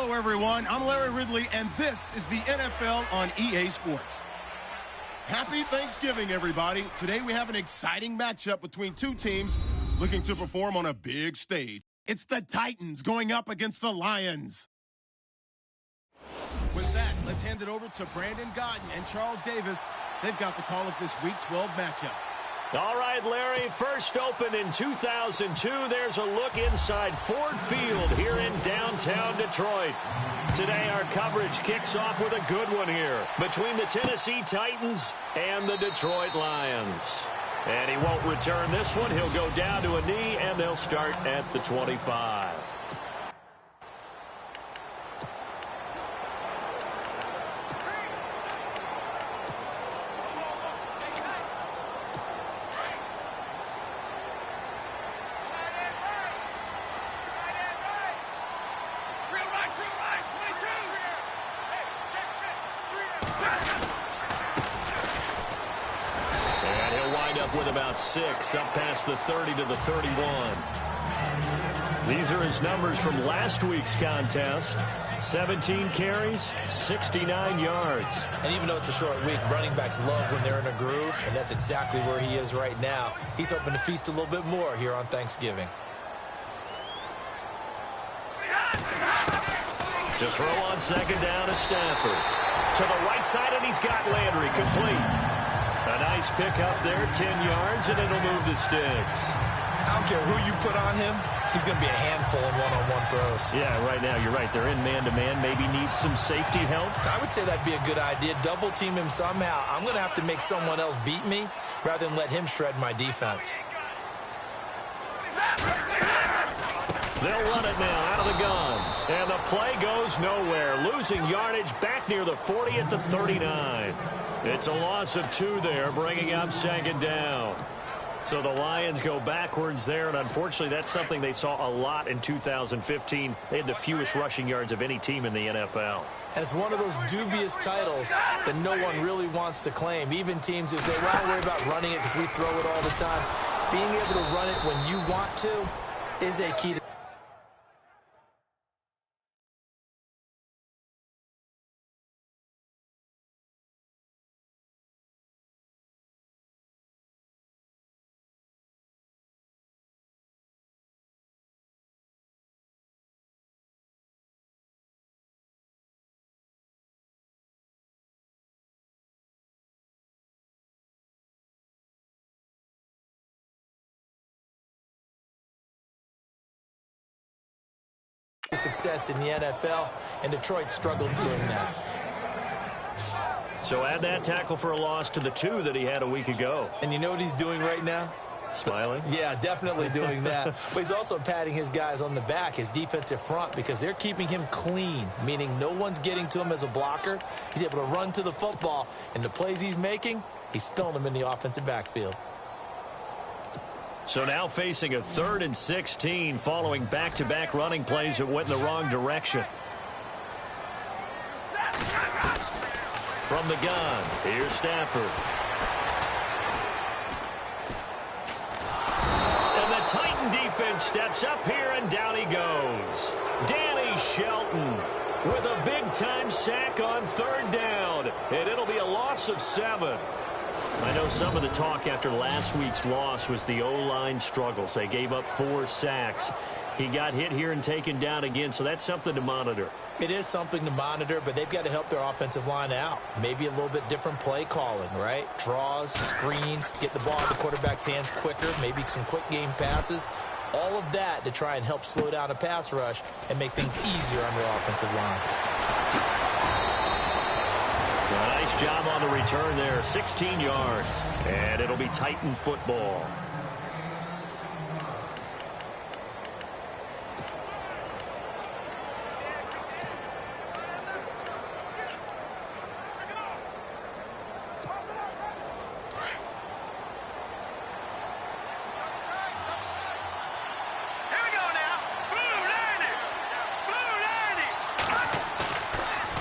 Hello, everyone. I'm Larry Ridley, and this is the NFL on EA Sports. Happy Thanksgiving, everybody. Today we have an exciting matchup between two teams looking to perform on a big stage. It's the Titans going up against the Lions. With that, let's hand it over to Brandon Godden and Charles Davis. They've got the call of this Week 12 matchup. All right, Larry, first opened in 2002. There's a look inside Ford Field here in downtown Detroit. Today, our coverage kicks off with a good one here between the Tennessee Titans and the Detroit Lions. And he won't return this one. He'll go down to a knee, and they'll start at the 25. With about 6, up past the 30 to the 31. These are his numbers from last week's contest. 17 carries, 69 yards. And even though it's a short week, running backs love when they're in a groove, and that's exactly where he is right now. He's hoping to feast a little bit more here on Thanksgiving. To throw on second down is Stafford. To the right side, and he's got Landry complete. A nice pickup there, 10 yards, and it'll move the sticks. I don't care who you put on him. He's going to be a handful in one-on-one throws. Yeah, right now, you're right. They're in man-to-man. Maybe need some safety help. I would say that'd be a good idea. Double team him somehow. I'm going to have to make someone else beat me rather than let him shred my defense. They'll run it now out of the gun. And the play goes nowhere. Losing yardage back near the 40 at the 39. It's a loss of 2 there, bringing up second down. So the Lions go backwards there, and unfortunately that's something they saw a lot in 2015. They had the fewest rushing yards of any team in the NFL. And it's one of those dubious titles that no one really wants to claim. Even teams who say, well, don't worry about running it because we throw it all the time. Being able to run it when you want to is a key to success in the NFL, and Detroit struggled doing that. So add that tackle for a loss to the 2 that he had a week ago. And you know what he's doing right now? Smiling? Yeah, definitely doing that. But he's also patting his guys on the back, his defensive front, because they're keeping him clean, meaning no one's getting to him as a blocker. He's able to run to the football, and the plays he's making, he's spilling them in the offensive backfield. So now facing a 3rd and 16 following back-to-back running plays that went in the wrong direction. From the gun, here's Stafford. And the Titan defense steps up here, and down he goes. Danny Shelton with a big-time sack on 3rd down, and it'll be a loss of 7. I know some of the talk after last week's loss was the O-line struggles. They gave up 4 sacks. He got hit here and taken down again, so that's something to monitor. It is something to monitor, but they've got to help their offensive line out. Maybe a little bit different play calling, right? Draws, screens, get the ball in the quarterback's hands quicker, maybe some quick game passes. All of that to try and help slow down a pass rush and make things easier on their offensive line. A nice job on the return there, 16 yards, and it'll be Titan football.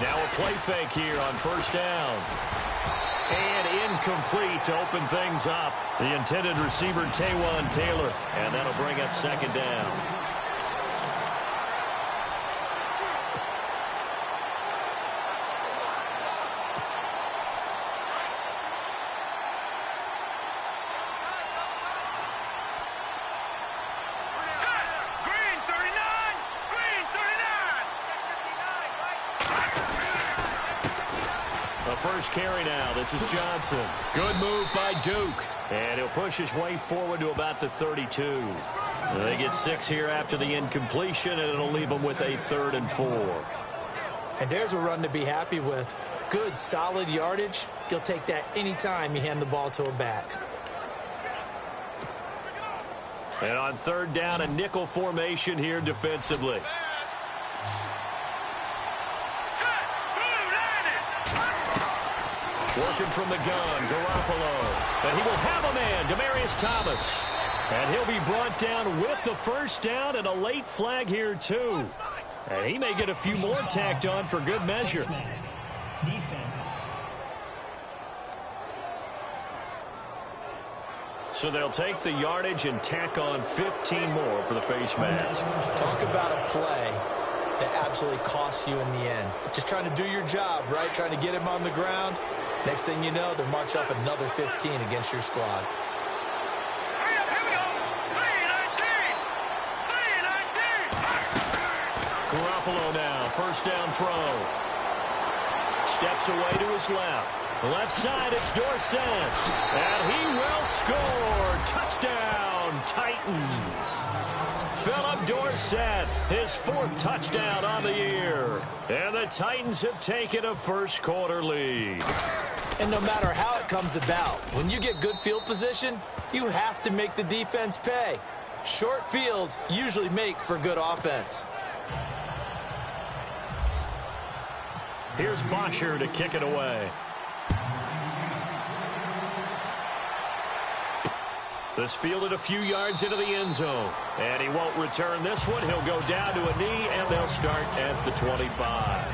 Now a play fake here on 1st down. And incomplete to open things up. The intended receiver, Taywan Taylor. And that'll bring up 2nd down. first carry now. This is Johnson. Good move by Duke. And he'll push his way forward to about the 32. They get 6 here after the incompletion, and it'll leave them with a 3rd and 4. And there's a run to be happy with. Good, solid yardage. He'll take that anytime you hand the ball to a back. And on 3rd down, a nickel formation here defensively. Working from the gun, Garoppolo. And he will have a man, Demaryius Thomas. And he'll be brought down with the first down and a late flag here, too. And he may get a few more tacked on for good measure. Defense. So they'll take the yardage and tack on 15 more for the face mask. Talk about a play that absolutely costs you in the end. Just trying to do your job, right? Trying to get him on the ground. Next thing you know, they're marching off another 15 against your squad. Garoppolo now, first down throw. Steps away to his left. Left side, it's Dorsett. And he will score. Touchdown, Titans. Philip Dorsett, his 4th touchdown on the year. And the Titans have taken a first-quarter lead. And no matter how it comes about, when you get good field position, you have to make the defense pay. Short fields usually make for good offense. Here's Bosher to kick it away. This fielded a few yards into the end zone. And he won't return this one. He'll go down to a knee, and they'll start at the 25.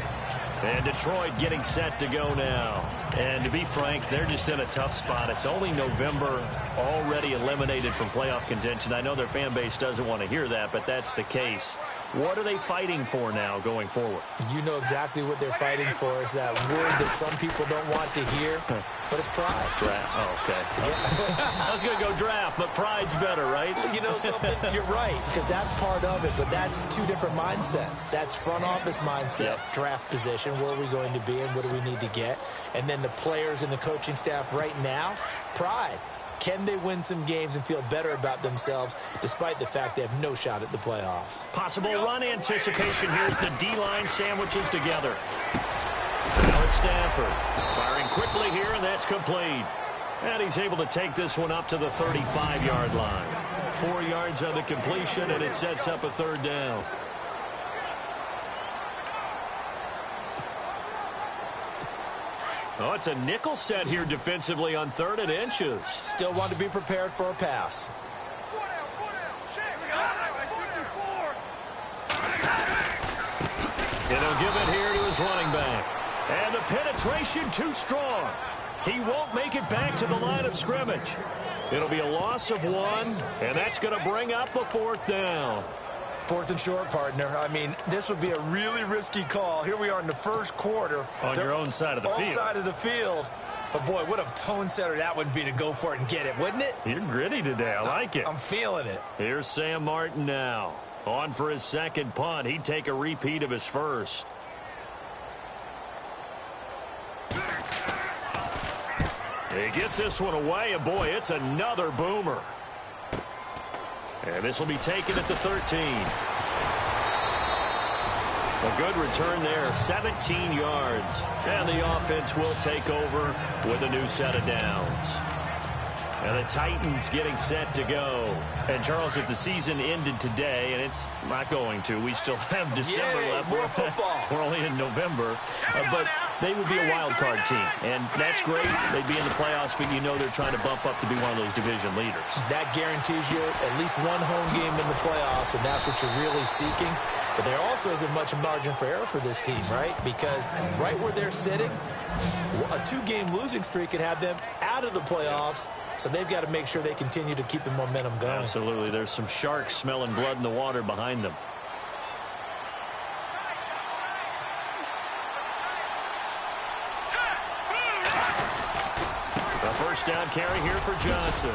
And Detroit getting set to go now. And to be frank, they're just in a tough spot. It's only November, already eliminated from playoff contention. I know their fan base doesn't want to hear that, but that's the case. What are they fighting for now going forward? You know exactly what they're fighting for. Is that word that some people don't want to hear, but it's pride. Draft. Oh, okay. I was going to go draft, but pride's better, right? You know something? You're right, because that's part of it, but that's 2 different mindsets. That's front office mindset, draft position, where are we going to be and what do we need to get? And then the players and the coaching staff right now, pride. Can they win some games and feel better about themselves despite the fact they have no shot at the playoffs? Possible run anticipation. Here's the D-line sandwiches together. Now it's Stafford. Firing quickly here, and that's complete. And he's able to take this one up to the 35-yard line. 4 yards on the completion, and it sets up a 3rd down. Oh, it's a nickel set here defensively on 3rd and inches. Still want to be prepared for a pass. And he'll give it here to his running back. And the penetration too strong. He won't make it back to the line of scrimmage. It'll be a loss of 1, and that's going to bring up a 4th down. 4th and short, partner. I mean, this would be a really risky call. Here we are in the first quarter. On your own side of the field. On side of the field. But, boy, what a tone setter that would be to go for it and get it, wouldn't it? You're gritty today. I like it. I'm feeling it. Here's Sam Martin now. On for his 2nd punt. He'd take a repeat of his first. He gets this one away, and boy, it's another boomer. And this will be taken at the 13. A good return there, 17 yards. And the offense will take over with a new set of downs. And the Titans getting set to go. And, Charles, if the season ended today, and it's not going to, we still have December left. More football. We're only in November. But they would be a wild card team. And that's great. They'd be in the playoffs, but you know they're trying to bump up to be one of those division leaders. That guarantees you at least 1 home game in the playoffs, and that's what you're really seeking. But there also isn't much margin for error for this team, right? Because right where they're sitting, a 2-game losing streak could have them out of the playoffs. So they've got to make sure they continue to keep the momentum going. Absolutely. There's some sharks smelling blood in the water behind them. A first down carry here for Johnson.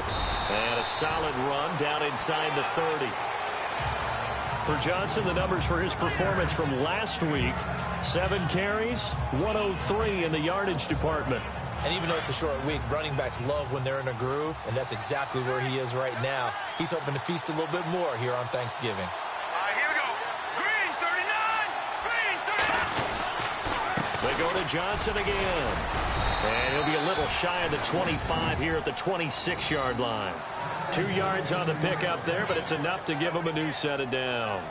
And a solid run down inside the 30. For Johnson, the numbers for his performance from last week: 7 carries, 103 in the yardage department. And even though it's a short week, running backs love when they're in a groove, and that's exactly where he is right now. He's hoping to feast a little bit more here on Thanksgiving. Here we go. Green 39! Green 39! They go to Johnson again. And he'll be a little shy of the 25 here at the 26-yard line. 2 yards on the pickup there, but it's enough to give him a new set of downs.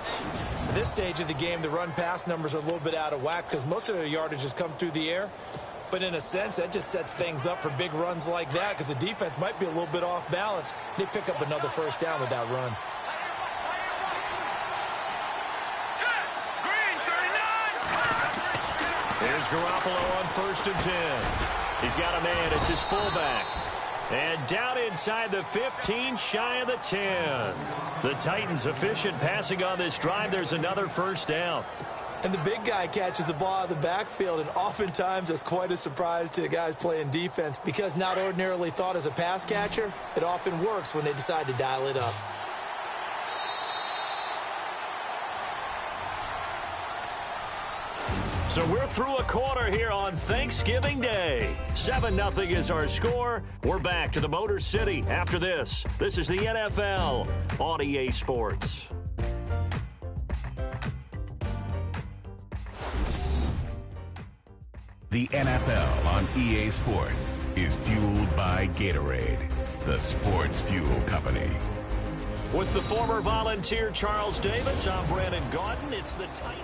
At this stage of the game, the run-pass numbers are a little bit out of whack because most of their yardage has come through the air. But in a sense, that just sets things up for big runs like that because the defense might be a little bit off balance. They pick up another first down with that run. Here's Garoppolo on 1st and 10. He's got a man. It's his fullback. And down inside the 15, shy of the 10. The Titans efficient passing on this drive. There's another first down. And the big guy catches the ball out of the backfield, and oftentimes that's quite a surprise to the guys playing defense because not ordinarily thought as a pass catcher, it often works when they decide to dial it up. So we're through a quarter here on Thanksgiving Day. 7-0 is our score. We're back to the Motor City after this. This is the NFL on EA Sports. The NFL on EA Sports is fueled by Gatorade, the sports fuel company. With the former Volunteer Charles Davis, I'm Brandon Gaudin. It's the Titans.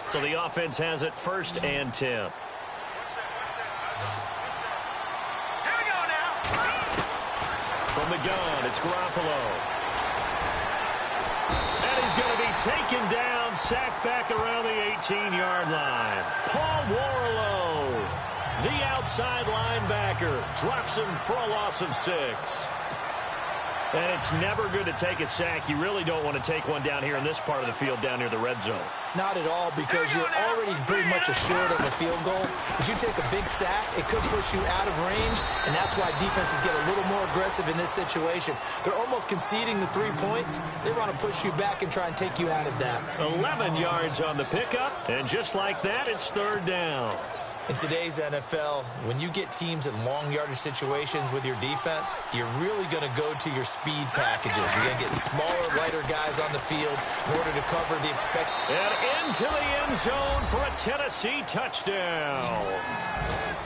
So the offense has it 1st and 10. Here we go now. From the gun, it's Garoppolo. And he's going to be taken down, sacked back around the 18-yard line. Paul Warlow, the outside linebacker, drops him for a loss of 6. And it's never good to take a sack. You really don't want to take one down here in this part of the field, down near the red zone. Not at all, because you're already pretty much assured of a field goal. If you take a big sack, it could push you out of range, and that's why defenses get a little more aggressive in this situation. They're almost conceding the 3 points. They want to push you back and try and take you out of that. 11 yards on the pickup, and just like that, it's 3rd down. In today's NFL, when you get teams in long yardage situations with your defense, you're really going to go to your speed packages. You're going to get smaller, lighter guys on the field in order to cover the expected. And into the end zone for a Tennessee touchdown.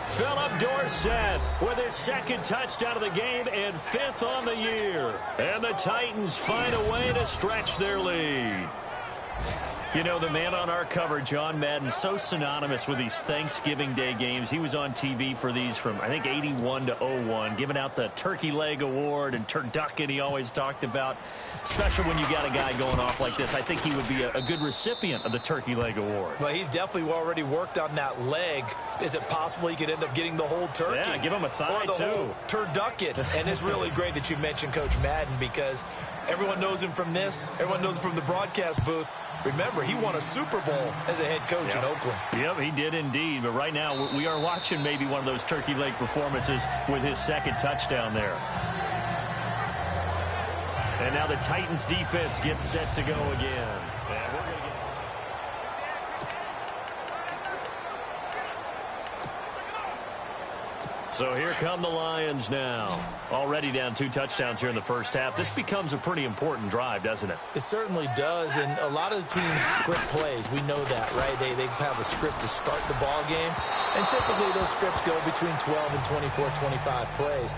Philip Dorsett with his 2nd touchdown of the game and 5th on the year. And the Titans find a way to stretch their lead. You know, the man on our cover, John Madden, so synonymous with these Thanksgiving Day games. He was on TV for these from, I think, 81 to 01, giving out the Turkey Leg Award and turducken he always talked about. Special when you got a guy going off like this. I think he would be a good recipient of the Turkey Leg Award. Well, he's definitely already worked on that leg. Is it possible he could end up getting the whole turkey? Yeah, give him a thigh, or the too. Whole turducken. And it's really great that you mentioned Coach Madden because everyone knows him from this. Everyone knows him from the broadcast booth. Remember, he won a Super Bowl as a head coach in Oakland. Yep, he did indeed. But right now, we are watching maybe one of those turkey leg performances with his 2nd touchdown there. And now the Titans defense gets set to go again. And we're going to get... So here come the Lions now. Already down 2 touchdowns here in the first half. This becomes a pretty important drive, doesn't it? It certainly does, and a lot of the teams script plays. We know that, right? They have a script to start the ball game, and typically those scripts go between 12 and 24, 25 plays.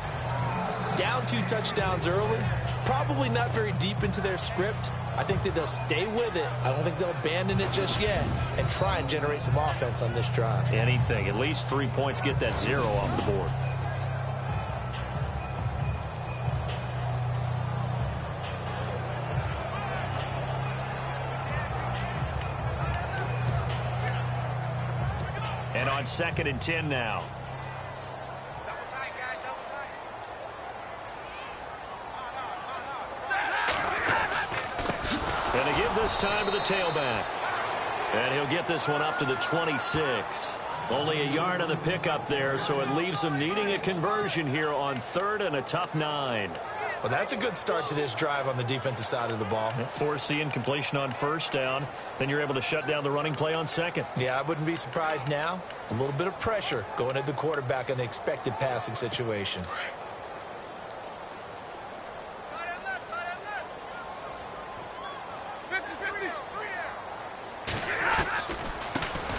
Down 2 touchdowns early, probably not very deep into their script. I think that they'll stay with it. I don't think they'll abandon it just yet and try and generate some offense on this drive. Anything. At least 3 points, get that 0 off the board. And on 2nd and 10 now. And they give this time to the tailback. And he'll get this one up to the 26. Only a yard on the pickup there, so it leaves them needing a conversion here on 3rd and a tough 9. Well, that's a good start to this drive on the defensive side of the ball. Force the incompletion on 1st down. Then you're able to shut down the running play on 2nd. Yeah, I wouldn't be surprised now. A little bit of pressure going at the quarterback in the expected passing situation.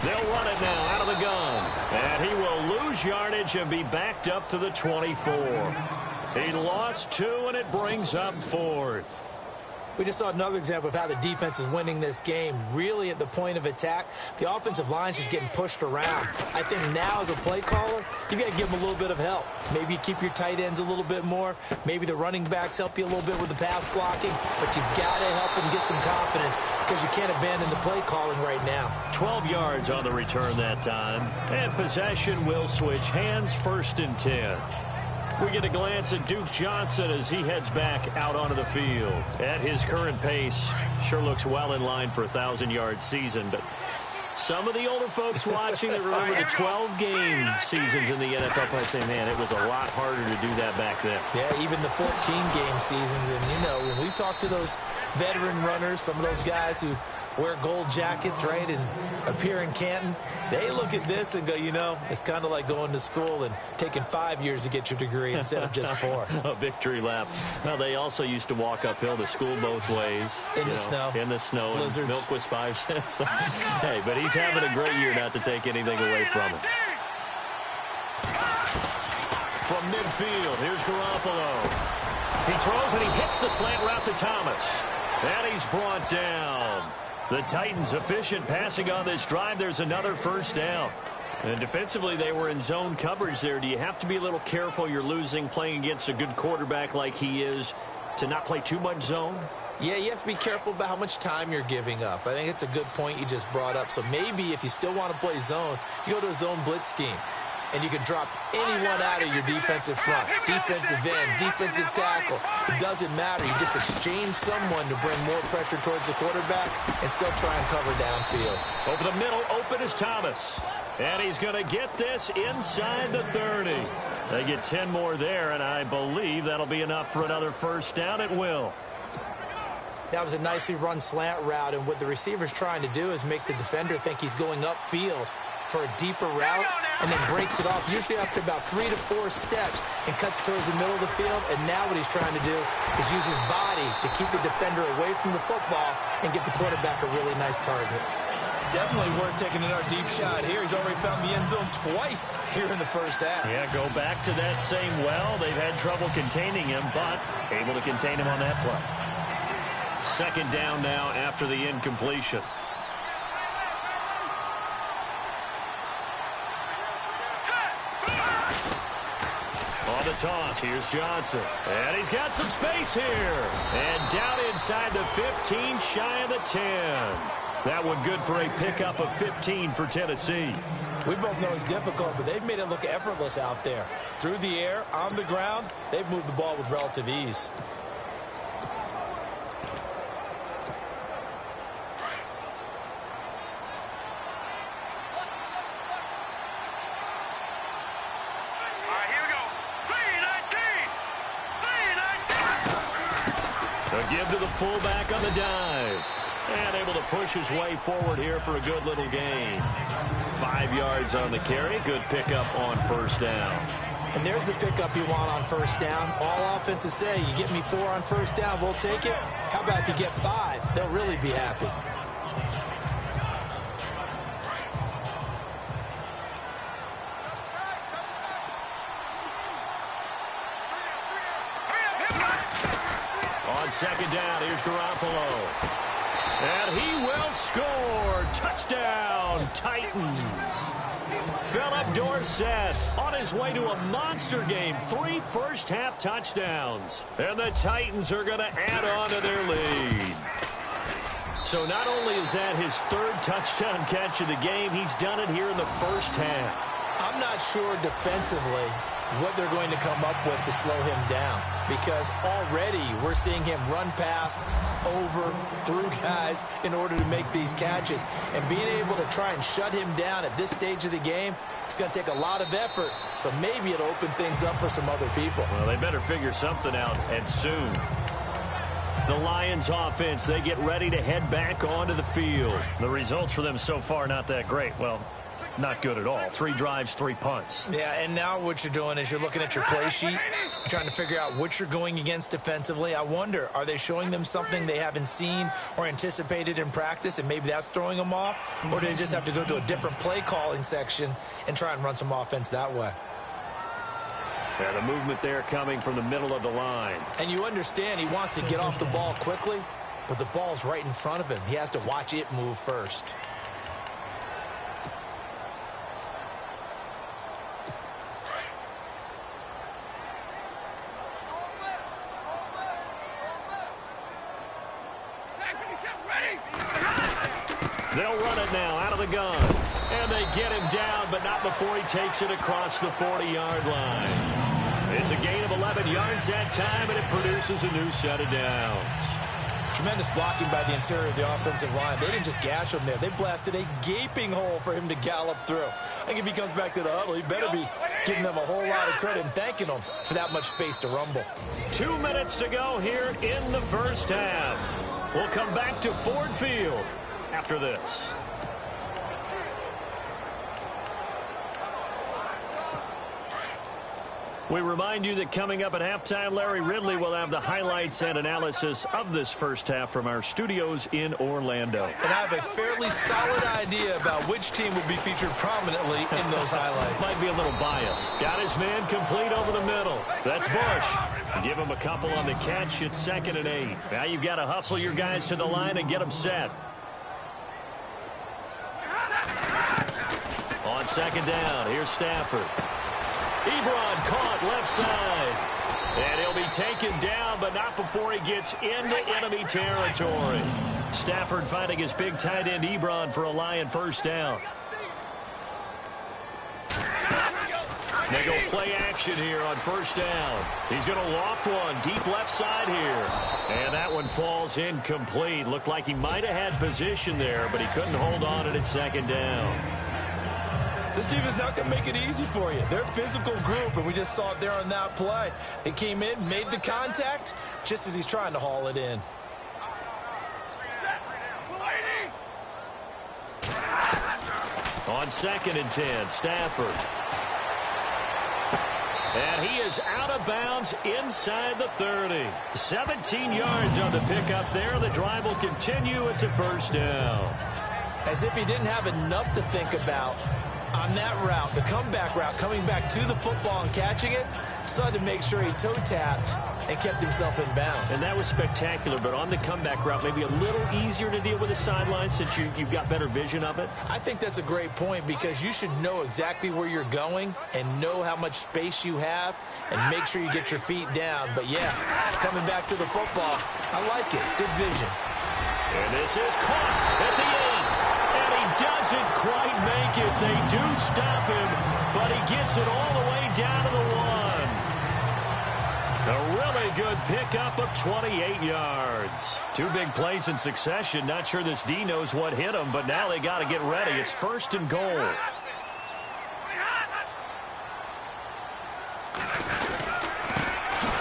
They'll run it now out of the gun. And he will lose yardage and be backed up to the 24. He lost 2, and it brings up 4th. We just saw another example of how the defense is winning this game. Really at the point of attack, the offensive line is just getting pushed around. I think now as a play caller, you got to give them a little bit of help. Maybe you keep your tight ends a little bit more. Maybe the running backs help you a little bit with the pass blocking. But you've got to help them get some confidence because you can't abandon the play calling right now. 12 yards on the return that time. And possession will switch hands, 1st and 10. We get a glance at Duke Johnson as he heads back out onto the field. At his current pace, sure looks well in line for a 1,000-yard season. But some of the older folks watching that remember the 12-game seasons in the NFL play say, man, it was a lot harder to do that back then. Yeah, even the 14-game seasons. And, you know, when we talk to those veteran runners, some of those guys who wear gold jackets, right, and appear in Canton, they look at this and go, you know, it's kind of like going to school and taking 5 years to get your degree instead of just 4. A victory lap. Well, they also used to walk uphill to school both ways. In the snow. In the snow. Blizzards. Milk was 5 cents. Hey, but he's having a great year, not to take anything away from him. From midfield, here's Garoppolo. He throws and he hits the slant route to Thomas. And he's brought down. The Titans efficient passing on this drive. There's another 1st down. And defensively, they were in zone coverage there. Do you have to be a little careful? You're losing playing against a good quarterback like he is to not play too much zone? Yeah, you have to be careful about how much time you're giving up. I think it's a good point you just brought up. So maybe if you still want to play zone, you go to a zone blitz scheme. And you can drop anyone out of your defensive front. Defensive end, defensive tackle. It doesn't matter. You just exchange someone to bring more pressure towards the quarterback and still try and cover downfield. Over the middle, open is Thomas. And he's going to get this inside the 30. They get 10 more there, and I believe that'll be enough for another 1st down. It will. That was a nicely run slant route, and what the receiver's trying to do is make the defender think he's going upfield for a deeper route, and then breaks it off, usually after about 3 to 4 steps, and cuts towards the middle of the field. And now what he's trying to do is use his body to keep the defender away from the football and give the quarterback a really nice target. Definitely worth taking another deep shot here. He's already found the end zone twice here in the 1st half. Yeah, go back to that same well. They've had trouble containing him, but able to contain him on that play. 2nd down now after the incompletion. On the toss, here's Johnson. And he's got some space here. And down inside the 15, shy of the 10. That one good for a pickup of 15 for Tennessee. We both know it's difficult, but they've made it look effortless out there. Through the air, on the ground, they've moved the ball with relative ease. Give to the fullback on the dive. And able to push his way forward here for a good little gain. 5 yards on the carry. Good pickup on 1st down. And there's the pickup you want on 1st down. All offenses say, you get me 4 on 1st down, we'll take it. How about if you get 5? They'll really be happy. On 2nd down, here's Garoppolo. And he will score. Touchdown, Titans. Philip Dorsett on his way to a monster game. 3 first-half touchdowns. And the Titans are going to add on to their lead. So not only is that his 3rd touchdown catch of the game, he's done it here in the 1st half. I'm not sure defensively what they're going to come up with to slow him down, because already we're seeing him run past, over, through guys in order to make these catches. And being able to try and shut him down at this stage of the game, it's going to take a lot of effort, so maybe it'll open things up for some other people. Well, they better figure something out, and soon. The Lions offense, they get ready to head back onto the field. The results for them so far, not that great. Well, not good at all. 3 drives, 3 punts. Yeah, and now what you're doing is you're looking at your play sheet. You're trying to figure out what you're going against defensively. I wonder, are they showing them something they haven't seen or anticipated in practice, and maybe that's throwing them off? Or do they just have to go to a different play calling section and try and run some offense that way? Yeah, the movement there coming from the middle of the line. And you understand he wants to get off the ball quickly, but the ball's right in front of him. He has to watch it move first. They'll run it now out of the gun. And they get him down, but not before he takes it across the 40-yard line. It's a gain of 11 yards that time, and it produces a new set of downs. Tremendous blocking by the interior of the offensive line. They didn't just gash him there. They blasted a gaping hole for him to gallop through. I think if he comes back to the huddle, he better be giving them a whole lot of credit and thanking them for that much space to rumble. 2 minutes to go here in the first half. We'll come back to Ford Field after this. We remind you that coming up at halftime, Larry Ridley will have the highlights and analysis of this first half from our studios in Orlando. And I have a fairly solid idea about which team will be featured prominently in those highlights. Might be a little biased. Got his man complete over the middle. That's Bush. Give him a couple on the catch. It's 2nd and 8. Now you've got to hustle your guys to the line and get them set. On 2nd down, here's Stafford. Ebron caught left side. And he'll be taken down, but not before he gets into enemy territory. Stafford finding his big tight end Ebron for a Lion first down. They go play action here on first down. He's going to loft one deep left side here. And that one falls incomplete. Looked like he might have had position there, but he couldn't hold on to it at 2nd down. This team is not going to make it easy for you. They're a physical group, and we just saw it there on that play. They came in, made the contact, just as he's trying to haul it in. On 2nd and 10, Stafford. And he is out of bounds inside the 30. 17 yards on the pickup there. The drive will continue. It's a first down. As if he didn't have enough to think about on that route, the comeback route, coming back to the football and catching it, decided to make sure he toe-tapped and kept himself in bounds. And that was spectacular, but on the comeback route, maybe a little easier to deal with the sideline since you've got better vision of it? I think that's a great point, because you should know exactly where you're going and know how much space you have and make sure you get your feet down. But, yeah, coming back to the football, I like it. Good vision. And this is caught at the end. And he doesn't quite make it. They do stop him, but he gets it all the way down to the 1. A really good pickup of 28 yards. 2 big plays in succession. Not sure this D knows what hit him, but now they got to get ready. It's 1st and goal.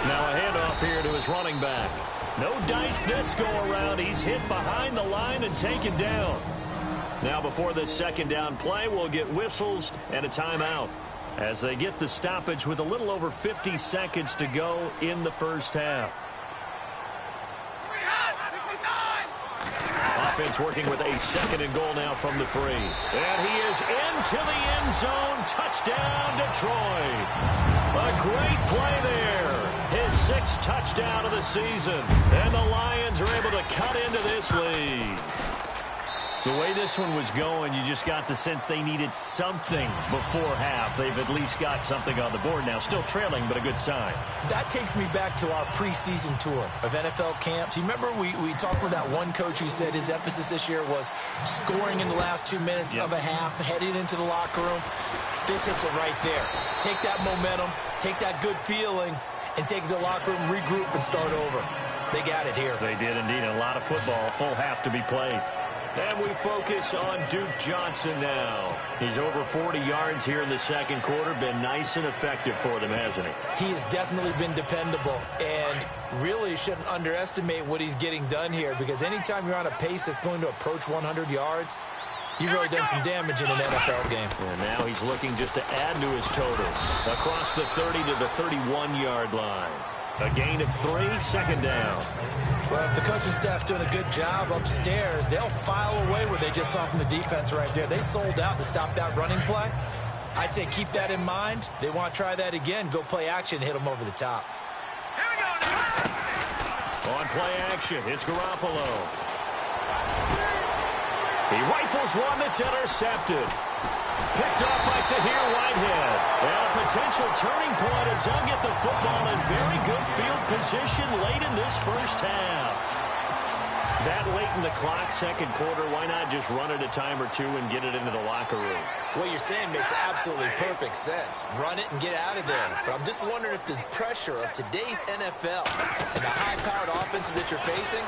Now a handoff here to his running back. No dice this go around. He's hit behind the line and taken down. Now before this 2nd down play, we'll get whistles and a timeout as they get the stoppage with a little over 50 seconds to go in the first half. Offense working with a 2nd and goal now from the 3. And he is into the end zone. Touchdown, Detroit. A great play there. His 6th touchdown of the season. And the Lions are able to cut into this lead. The way this one was going, you just got the sense they needed something before half. They've at least got something on the board now. Still trailing, but a good sign. That takes me back to our preseason tour of NFL camps. You remember we talked with that one coach who said his emphasis this year was scoring in the last 2 minutes of a half, heading into the locker room. This hits it right there. Take that momentum, take that good feeling and take it to the locker room, regroup, and start over. They got it here. They did indeed. A lot of football, full half to be played. And we focus on Duke Johnson now. He's over 40 yards here in the second quarter. Been nice and effective for them, hasn't he? He has definitely been dependable, and really shouldn't underestimate what he's getting done here, because anytime you're on a pace that's going to approach 100 yards, you've really done some damage in an NFL game. And now he's looking just to add to his totals. Across the 30 to the 31-yard line. A gain of 3, second down. Well, if the coaching staff's doing a good job upstairs, they'll file away what they just saw from the defense right there. They sold out to stop that running play. I'd say keep that in mind. They want to try that again. Go play action, hit them over the top. Here we go now. On play action, it's Garoppolo. He rifles one that's intercepted. Picked off by Tahir Whitehead. And a potential turning point as they'll get the football in very good field position late in this first half. That late in the clock, second quarter, why not just run it a time or two and get it into the locker room? What you're saying makes absolutely perfect sense. Run it and get out of there. But I'm just wondering if the pressure of today's NFL and the high-powered offenses that you're facing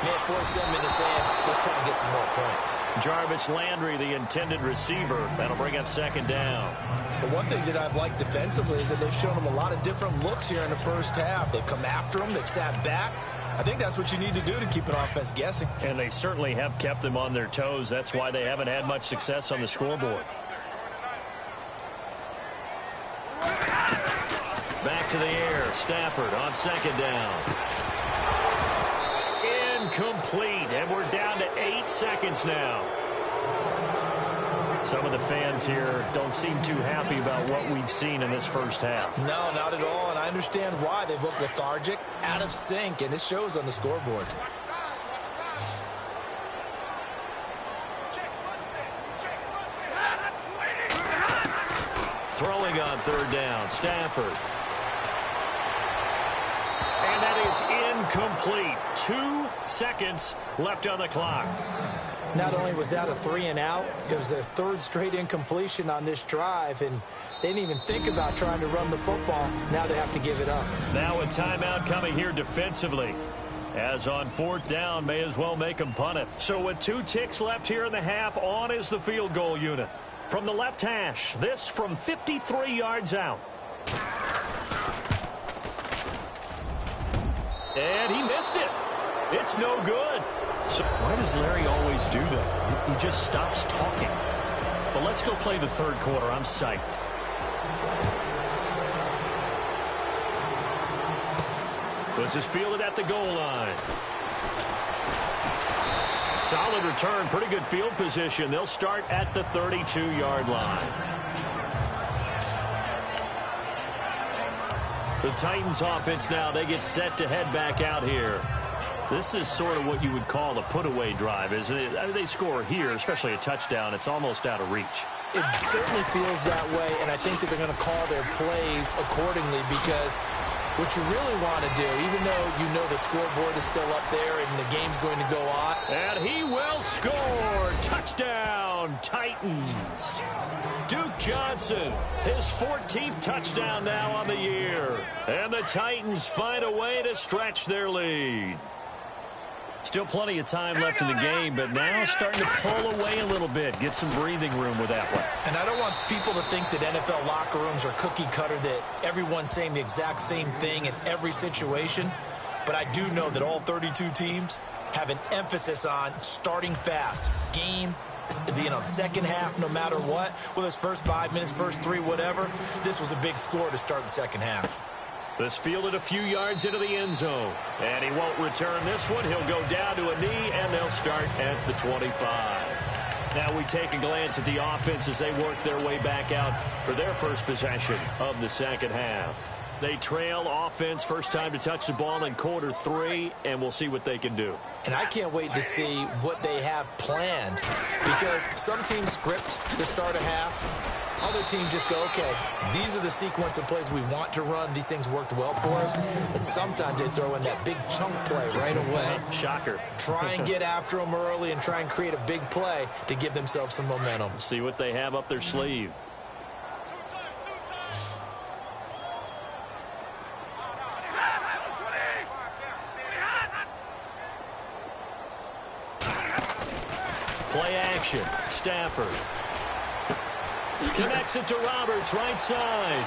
may force them into saying, let's try and get some more points. Jarvis Landry, the intended receiver. That'll bring up second down. But one thing that I've liked defensively is that they've shown them a lot of different looks here in the first half. They've come after them. They've sat back. I think that's what you need to do to keep an offense guessing. And they certainly have kept them on their toes. That's why they haven't had much success on the scoreboard. Back to the air. Stafford on second down. Incomplete. And we're down to 8 seconds now. Some of the fans here don't seem too happy about what we've seen in this first half. No, not at all, and I understand why. They've looked lethargic, out of sync, and it shows on the scoreboard. Throwing on third down, Stafford. And that is incomplete. 2 seconds left on the clock. Not only was that a 3 and out, it was their third straight incompletion on this drive, and they didn't even think about trying to run the football. Now they have to give it up. Now a timeout coming here defensively. As on fourth down, may as well make them punt it. So with 2 ticks left here in the half, on is the field goal unit. From the left hash, this from 53 yards out. And he missed it. It's no good. So why does Larry always do that? He just stops talking. But let's go play the third quarter. I'm psyched. This is fielded at the goal line. Solid return. Pretty good field position. They'll start at the 32-yard line. The Titans offense now, they get set to head back out here. This is sort of what you would call a put-away drive, isn't it? I mean, they score here, especially a touchdown. It's almost out of reach. It certainly feels that way, and I think that they're going to call their plays accordingly, because what you really want to do, even though you know the scoreboard is still up there and the game's going to go on. And he will score. Touchdown, Titans. Duke Johnson, his 14th touchdown now on the year. And the Titans find a way to stretch their lead. Still plenty of time left in the game, but now starting to pull away a little bit, get some breathing room with that one. And I don't want people to think that NFL locker rooms are cookie cutter, that everyone's saying the exact same thing in every situation. But I do know that all 32 teams have an emphasis on starting fast. Game, second half, no matter what. Whether it's first 5 minutes, first 3, whatever. This was a big score to start the second half. This fielded a few yards into the end zone. And he won't return this one. He'll go down to a knee, and they'll start at the 25. Now we take a glance at the offense as they work their way back out for their first possession of the second half. They trail offense, first time to touch the ball in quarter 3, and we'll see what they can do. And I can't wait to see what they have planned, because some teams script to start a half. Other teams just go, okay, these are the sequence of plays we want to run. These things worked well for us. And sometimes they throw in that big chunk play right away. Shocker. Try and get after them early and try and create a big play to give themselves some momentum. See what they have up their sleeve. Play action. Stafford. Connects it to Roberts, right side.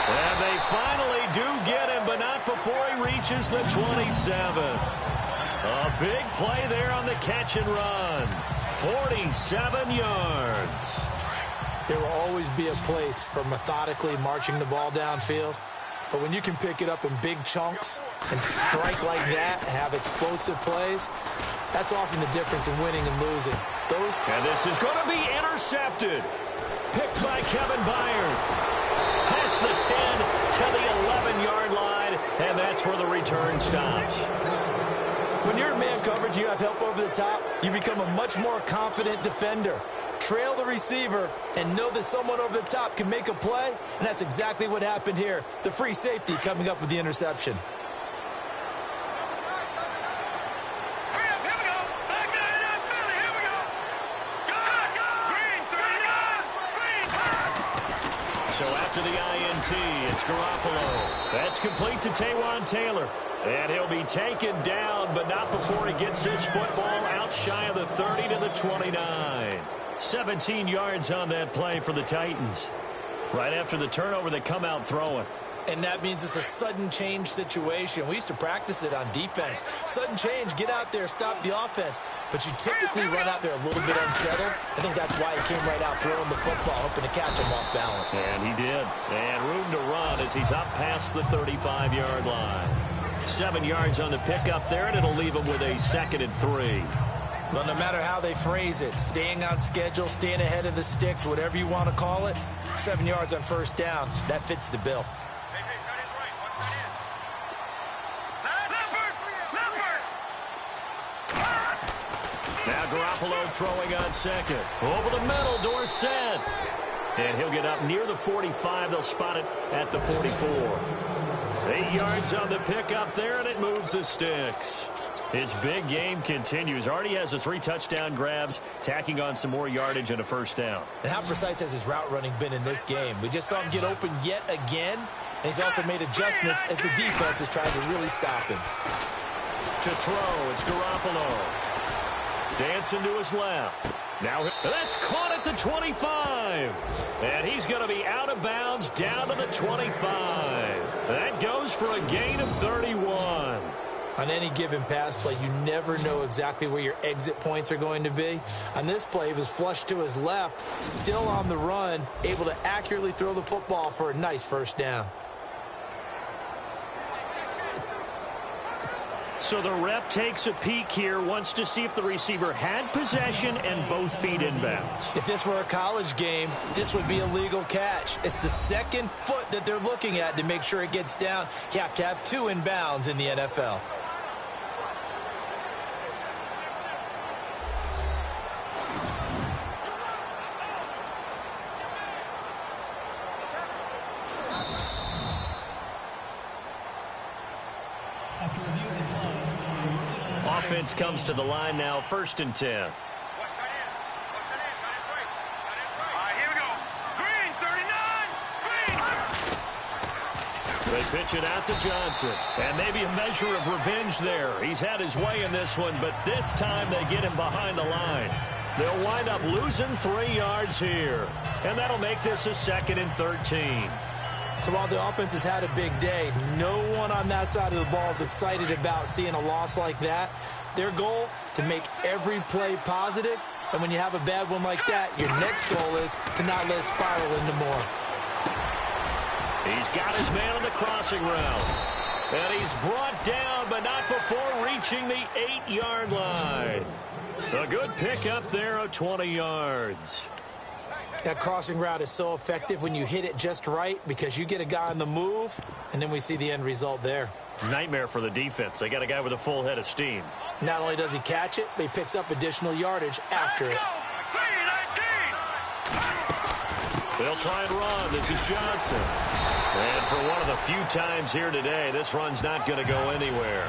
And they finally do get him, but not before he reaches the 27. A big play there on the catch and run. 47 yards. There will always be a place for methodically marching the ball downfield. But when you can pick it up in big chunks and strike like that, have explosive plays, that's often the difference in winning and losing. And this is going to be intercepted. Picked by Kevin Byard. Past the 10 to the 11-yard line, and that's where the return stops. When you're in man coverage, you have help over the top, you become a much more confident defender. Trail the receiver and know that someone over the top can make a play, and that's exactly what happened here. The free safety coming up with the interception. So after the INT, it's Garoppolo. That's complete to Taywan Taylor. And he'll be taken down, but not before he gets his football out shy of the 30 to the 29. 17 yards on that play for the Titans. Right after the turnover, they come out throwing. And that means it's a sudden change situation. We used to practice it on defense. Sudden change, get out there, stop the offense. But you typically run out there a little bit unsettled. I think that's why he came right out throwing the football, hoping to catch him off balance. And he did. And room to run as he's up past the 35-yard line. 7 yards on the pickup there, and it'll leave him with a 2nd and 3. Well, no matter how they phrase it, staying on schedule, staying ahead of the sticks, whatever you want to call it, 7 yards on first down, that fits the bill. Now Garoppolo throwing on 2nd. Over the middle, Dorsett. And he'll get up near the 45. They'll spot it at the 44. 8 yards on the pickup there, and it moves the sticks. His big game continues. Already has the 3 touchdown grabs, tacking on some more yardage and a first down. And how precise has his route running been in this game? We just saw him get open yet again, and he's also made adjustments as the defense is trying to really stop him. To throw, it's Garoppolo. Dancing to his left. Now that's caught at the 25. And he's going to be out of bounds down to the 25. That goes for a gain of 31. On any given pass play, you never know exactly where your exit points are going to be. On this play, he was flushed to his left, still on the run, able to accurately throw the football for a nice first down. So the ref takes a peek here, wants to see if the receiver had possession and both feet inbounds. If this were a college game, this would be a legal catch. It's the 2nd foot that they're looking at to make sure it gets down. You have to have 2 inbounds in the NFL. Offense comes to the line now, 1st and 10. Here we go. Green, 39. Green. They pitch it out to Johnson. And maybe a measure of revenge there. He's had his way in this one, but this time they get him behind the line. They'll wind up losing 3 yards here. And that'll make this a 2nd and 13. So while the offense has had a big day, no one on that side of the ball is excited about seeing a loss like that. Their goal, to make every play positive. And when you have a bad one like that, your next goal is to not let it spiral into more. He's got his man on the crossing route. And he's brought down, but not before reaching the 8-yard line. A good pickup there of 20 yards. That crossing route is so effective when you hit it just right because you get a guy on the move, and then we see the end result there. Nightmare for the defense. They got a guy with a full head of steam. Not only does he catch it, but he picks up additional yardage after it. They'll try and run. This is Johnson. And for one of the few times here today, this run's not going to go anywhere.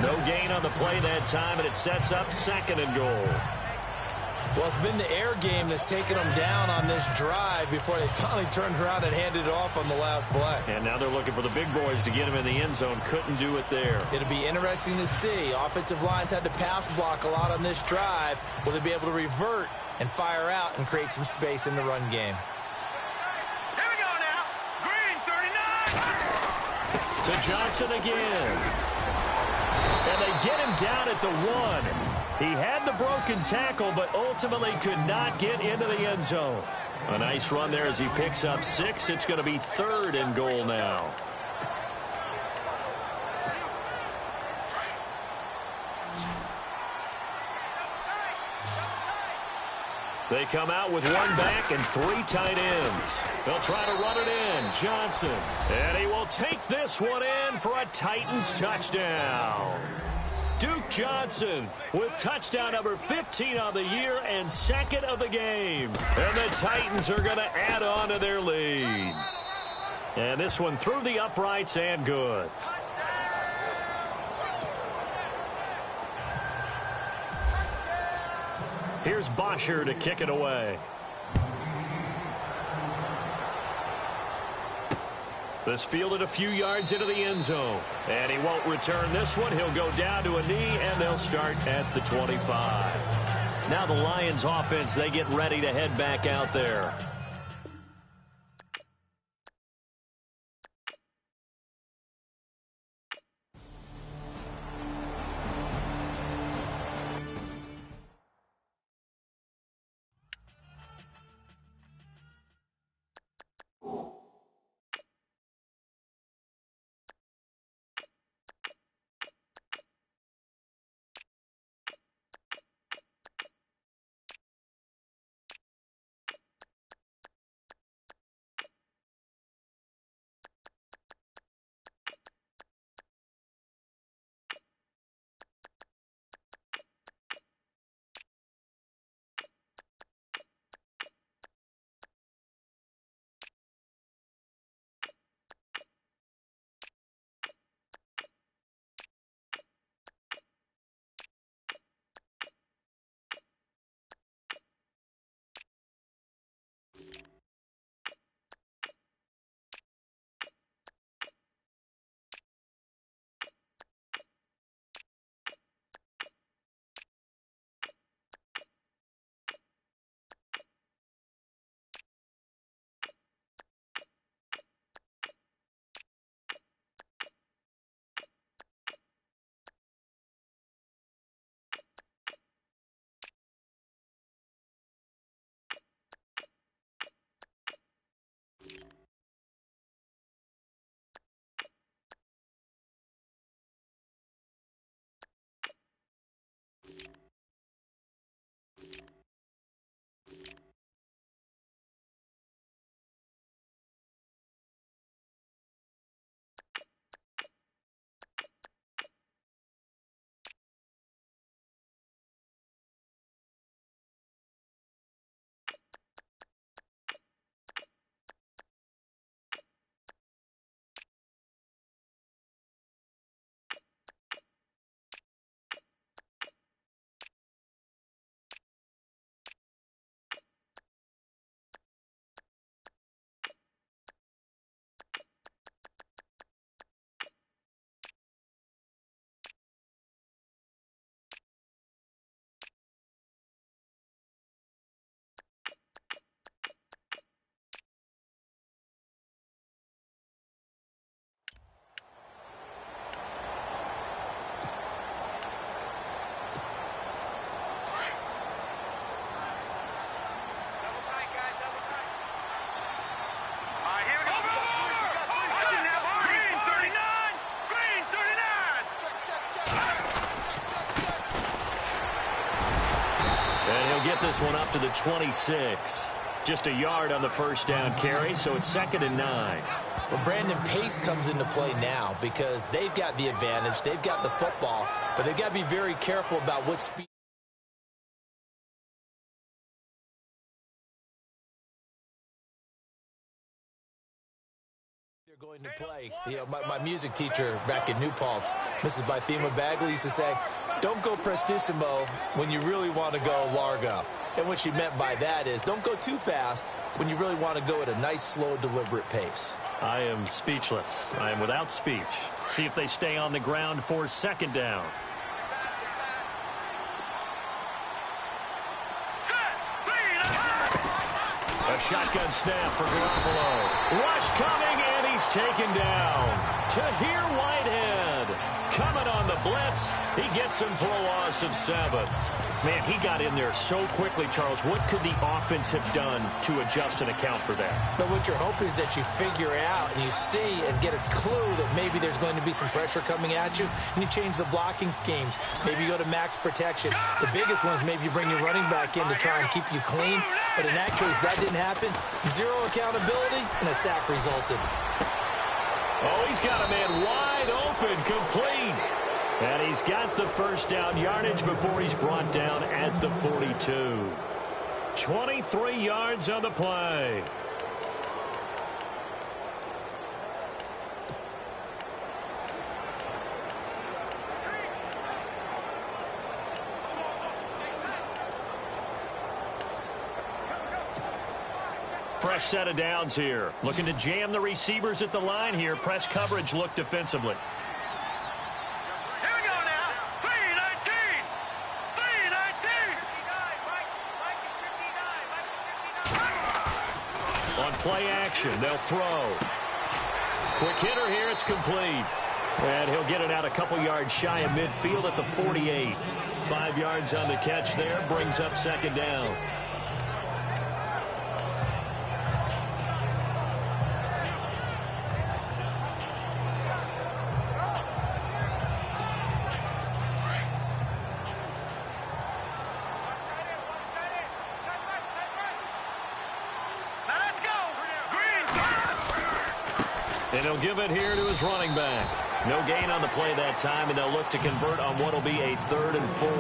No gain on the play that time, and it sets up 2nd and goal. Well, it's been the air game that's taken them down on this drive before they finally turned around and handed it off on the last play. And now they're looking for the big boys to get him in the end zone. Couldn't do it there. It'll be interesting to see. Offensive lines had to pass block a lot on this drive. Will they be able to revert and fire out and create some space in the run game? Here we go now. Green, 39. To Johnson again. And they get him down at the 1. He had the broken tackle, but ultimately could not get into the end zone. A nice run there as he picks up 6. It's going to be 3rd and goal now. They come out with 1 back and 3 tight ends. They'll try to run it in. Johnson. And he will take this one in for a Titans touchdown. Duke Johnson with touchdown number 15 on the year and 2nd of the game. And the Titans are going to add on to their lead. And this one through the uprights and good. Here's Bosher to kick it away. This fielded a few yards into the end zone. And he won't return this one. He'll go down to a knee, and they'll start at the 25. Now the Lions offense, they get ready to head back out there. Get this one up to the 26. Just a yard on the first down carry, so it's 2nd and 9. Well, Brandon, pace comes into play now because they've got the advantage. They've got the football, but they've got to be very careful about what speed they're going to play. You know, my music teacher back in New Paltz, Mrs. Bythema Bagley, used to say, don't go prestissimo when you really want to go largo. And what she meant by that is don't go too fast when you really want to go at a nice, slow, deliberate pace. I am speechless. I am without speech. See if they stay on the ground for second down. A shotgun snap for Garoppolo. Rush coming, and he's taken down. Tahir Whitehead coming on the blitz. He gets him for a loss of 7. Man, he got in there so quickly, Charles. What could the offense have done to adjust and account for that? But what you're hoping is that you figure out and you see and get a clue that maybe there's going to be some pressure coming at you, and you change the blocking schemes. Maybe you go to max protection. The biggest one is maybe you bring your running back in to try and keep you clean. But in that case, that didn't happen. Zero accountability, and a sack resulted. Oh, he's got a man wide open, complete. And he's got the first down yardage before he's brought down at the 42. 23 yards on the play. Fresh set of downs here. Looking to jam the receivers at the line here. Press coverage look defensively. Here we go now. 319. 319. On play action, they'll throw. Quick hitter here, it's complete. And he'll get it out a couple yards shy of midfield at the 48. 5 yards on the catch there, brings up second down. And he'll give it here to his running back. No gain on the play that time, and they'll look to convert on what will be a 3rd and 4.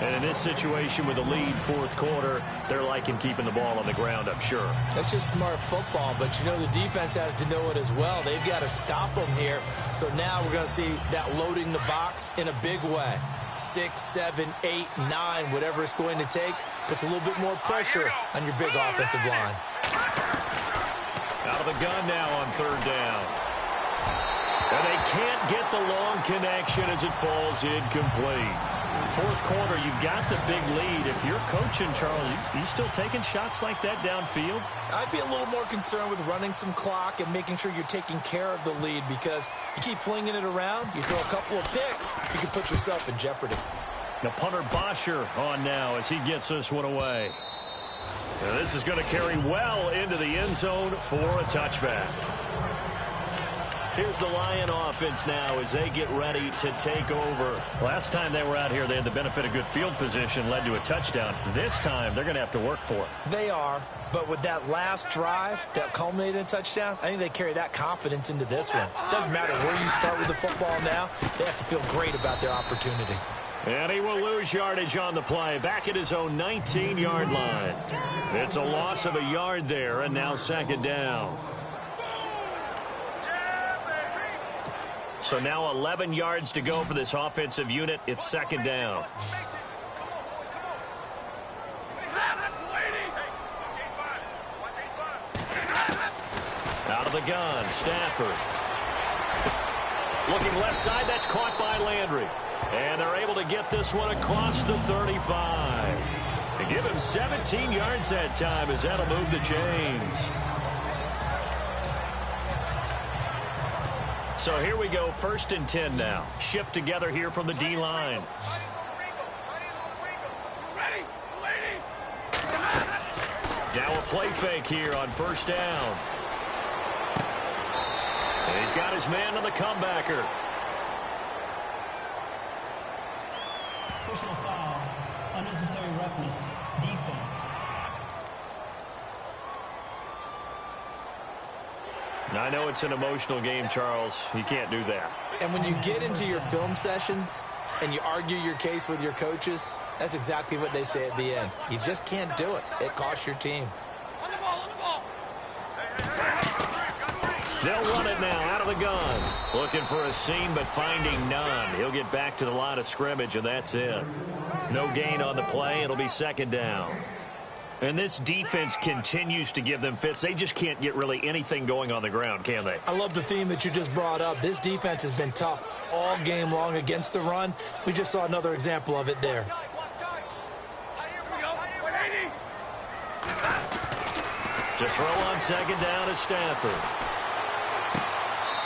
And in this situation with the lead fourth quarter, they're liking keeping the ball on the ground, I'm sure. That's just smart football, but you know the defense has to know it as well. They've got to stop them here. So now we're going to see that loading the box in a big way. 6, 7, 8, 9, whatever it's going to take, puts a little bit more pressure on your big offensive line. Out of the gun now on 3rd down. And they can't get the long connection as it falls incomplete. Fourth quarter, you've got the big lead. If you're coaching, Charles, you still taking shots like that downfield? I'd be a little more concerned with running some clock and making sure you're taking care of the lead, because you keep flinging it around, you throw a couple of picks, you can put yourself in jeopardy. Now punter Bosher on now as he gets this one away. Now this is going to carry well into the end zone for a touchback. Here's the Lion offense now as they get ready to take over. Last time they were out here, they had the benefit of good field position, led to a touchdown. This time, they're going to have to work for it. They are, but with that last drive that culminated in a touchdown, I think they carry that confidence into this one. Doesn't matter where you start with the football now, they have to feel great about their opportunity. And he will lose yardage on the play, back at his own 19-yard line. It's a loss of a yard there, and now second down. So now 11 yards to go for this offensive unit. It's second down. Out of the gun, Stafford. Looking left side, that's caught by Landry. And they're able to get this one across the 35. To give him 17 yards that time as that'll move the chains. So here we go, 1st and 10 now. Shift together here from the D-line. Now a play fake here on 1st down. And he's got his man on the comebacker. Personal foul, unnecessary roughness, defense. Now, I know it's an emotional game, Charles. You can't do that. And when you get into your film sessions and you argue your case with your coaches, that's exactly what they say at the end. You just can't do it. It costs your team. On the ball, on the ball. They'll run it now out of the gun. Looking for a seam, but finding none. He'll get back to the line of scrimmage, and that's it. No gain on the play. It'll be second down. And this defense continues to give them fits. They just can't get really anything going on the ground, can they? I love the theme that you just brought up. This defense has been tough all game long against the run. We just saw another example of it there. To throw on second down is Stafford.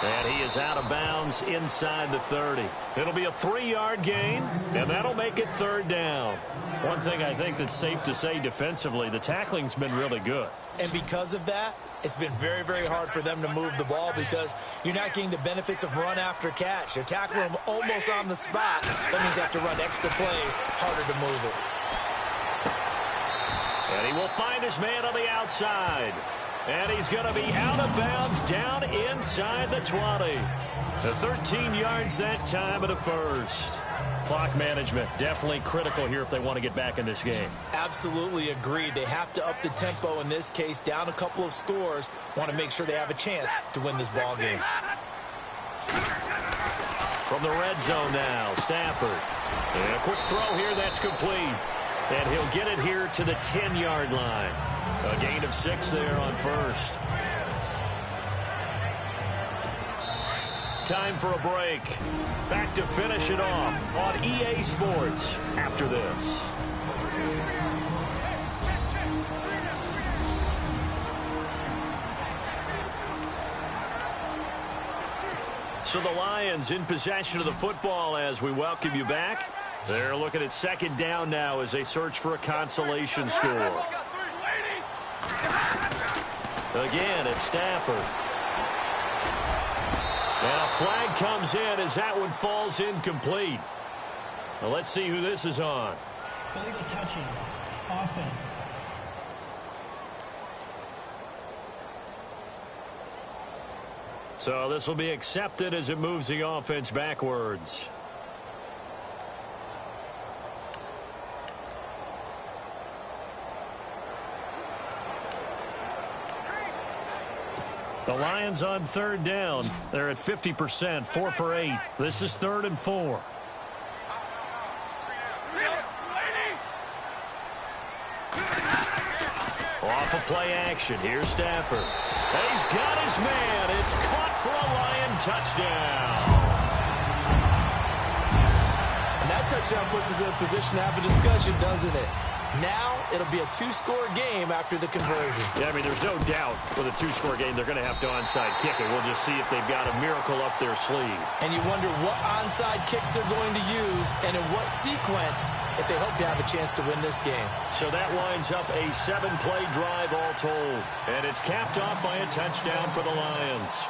And he is out of bounds inside the 30. It'll be a 3-yard gain, and that'll make it third down. One thing I think that's safe to say defensively, the tackling's been really good. And because of that, it's been very, very hard for them to move the ball because you're not getting the benefits of run after catch. They're tackling them almost on the spot. That means they have to run extra plays, harder to move it. And he will find his man on the outside. And he's going to be out of bounds down inside the 20. The 13 yards that time of the first. Clock management definitely critical here if they want to get back in this game. Absolutely agreed. They have to up the tempo in this case, down a couple of scores. Want to make sure they have a chance to win this ball game. From the red zone now, Stafford. And a quick throw here that's complete. And he'll get it here to the 10-yard line. A gain of 6 there on first. Time for a break. Back to finish it off on EA Sports after this. So the Lions in possession of the football as we welcome you back. They're looking at second down now as they search for a consolation score. Again, it's Stafford. And a flag comes in as that one falls incomplete. Well, let's see who this is on. Illegal touching. Offense. So this will be accepted as it moves the offense backwards. The Lions on third down. They're at 50%, 4 for 8. This is 3rd and 4. Off of play action. Here's Stafford. He's got his man. It's caught for a Lion touchdown. And that touchdown puts us in a position to have a discussion, doesn't it? Now it'll be a 2-score game after the conversion. Yeah, I mean, there's no doubt with a 2-score game they're going to have to onside kick it. We'll just see if they've got a miracle up their sleeve. And you wonder what onside kicks they're going to use and in what sequence if they hope to have a chance to win this game. So that winds up a 7-play drive all told. And it's capped off by a touchdown for the Lions.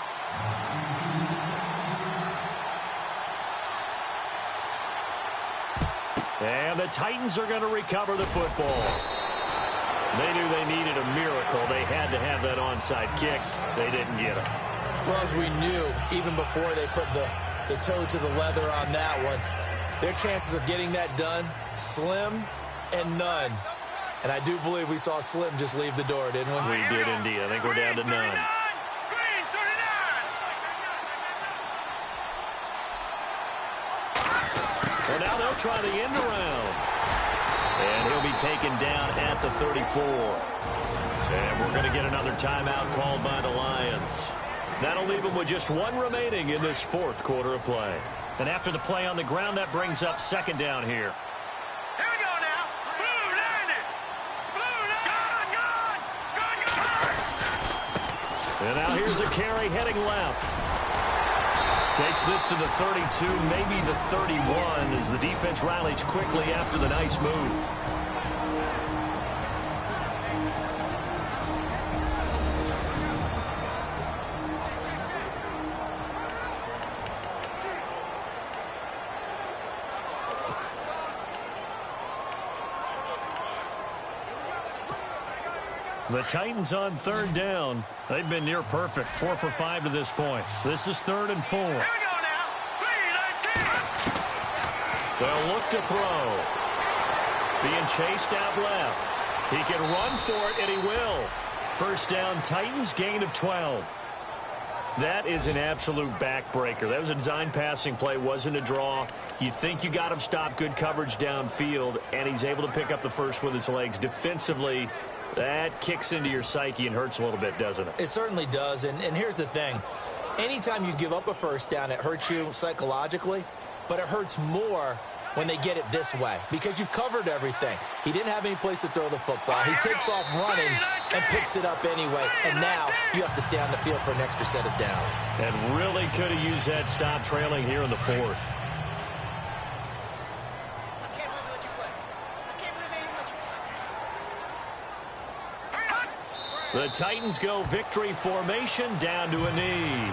And the Titans are going to recover the football. They knew they needed a miracle. They had to have that onside kick. They didn't get it. Well, as we knew, even before they put the toe to the leather on that one, their chances of getting that done, slim and none. And I do believe we saw Slim just leave the door, didn't we? We did indeed. I think we're down to none. Well, now they'll try the end around. And he'll be taken down at the 34. And we're going to get another timeout called by the Lions. That'll leave them with just 1 remaining in this 4th quarter of play. And after the play on the ground, that brings up second down here. Here we go now. Blue landed. Blue landed. And now here's a carry heading left. Takes this to the 32, maybe the 31, as the defense rallies quickly after the nice move. The Titans on third down. They've been near perfect, 4 for 5 to this point. This is 3rd and 4. Here we go now. 3-19. They'll look to throw. Being chased out left. He can run for it, and he will. First down, Titans, gain of 12. That is an absolute backbreaker. That was a design passing play, wasn't a draw. You think you got him stopped, good coverage downfield, and he's able to pick up the first with his legs. Defensively, that kicks into your psyche and hurts a little bit, doesn't it? It certainly does, and here's the thing. Anytime you give up a first down, it hurts you psychologically, but it hurts more when they get it this way because you've covered everything. He didn't have any place to throw the football. He takes off running and picks it up anyway, and now you have to stay on the field for an extra set of downs. And really could have used that stop trailing here in the fourth. The Titans go victory formation down to a knee.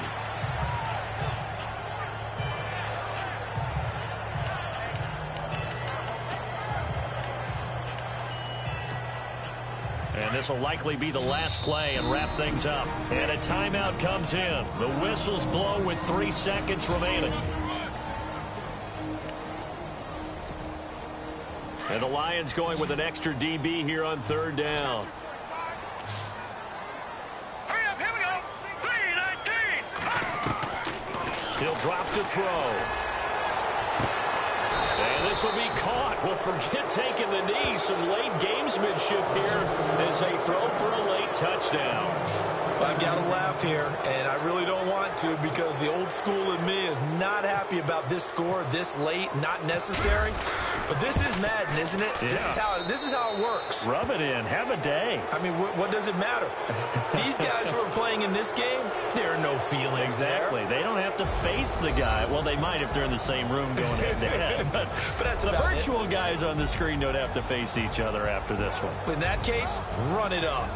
And this will likely be the last play and wrap things up. And a timeout comes in. The whistles blow with 3 seconds remaining. And the Lions going with an extra DB here on third down. Hurry up, here we go. 3-19. He'll drop to throw. And this will be caught. Well, forget taking the knee. Some late gamesmanship here as they throw for a late touchdown. I've got to laugh here, and I really don't want to because the old school in me is not happy about this score this late, not necessary. But this is Madden, isn't it? Yeah. This is how it works. Rub it in. Have a day. I mean, what does it matter? These guys who are playing in this game, there are no feelings Exactly. there. They don't have to face the guy. Well, they might if they're in the same room going head-to-head. But that's the about virtual guys on the screen don't have to face each other after this one. In that case, run it up.